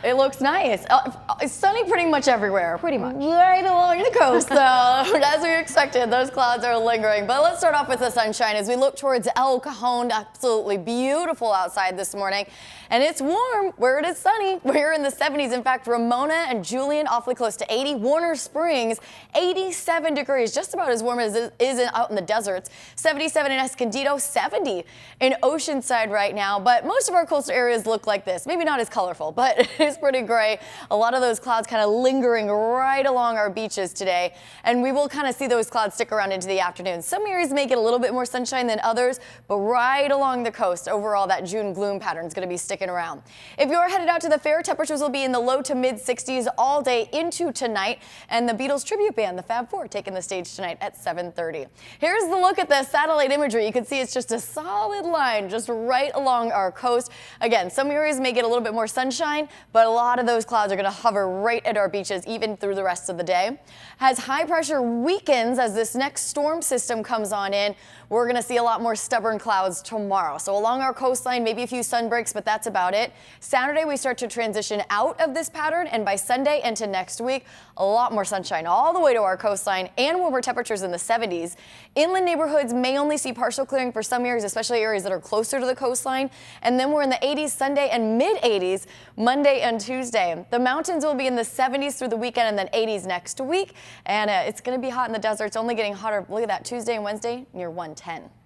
It looks nice. It's sunny pretty much everywhere. Pretty much. Right along the coast, though. As we expected, those clouds are lingering. But let's start off with the sunshine as we look towards El Cajon. Absolutely beautiful outside this morning. And it's warm where it is sunny. We're in the 70s. In fact, Ramona and Julian awfully close to 80. Warner Springs, 87 degrees, just about as warm as it is out in the deserts. 77 in Escondido, 70 in Oceanside right now. But most of our coastal areas look like this. Maybe not as colorful, but it is pretty gray. A lot of those clouds kind of lingering right along our beaches today. And we will kind of see those clouds stick around into the afternoon. Some areas may get a little bit more sunshine than others, but right along the coast, overall, that June gloom pattern is going to be sticking around. If you're headed out to the fair, temperatures will be in the low to mid 60s all day into tonight. And the Beatles tribute band, the Fab Four, taking the stage tonight at 7:30. Here's the look at the satellite imagery. You can see it's just a solid line just right along our coast. Again, some areas may get a little bit more sunshine, but a lot of those clouds are going to hover right at our beaches even through the rest of the day. As high pressure weakens as this next storm system comes on in, we're going to see a lot more stubborn clouds tomorrow. So along our coastline, maybe a few sun breaks, but that's about it. Saturday, we start to transition out of this pattern, and by Sunday into next week, a lot more sunshine all the way to our coastline and warmer temperatures in the 70s. Inland neighborhoods may only see partial clearing for some areas, especially areas that are closer to the coastline. And then we're in the 80s Sunday and mid 80s Monday and Tuesday. The mountains will be in the 70s through the weekend and then 80s next week. And it's going to be hot in the desert. It's only getting hotter. Look at that, Tuesday and Wednesday near 110.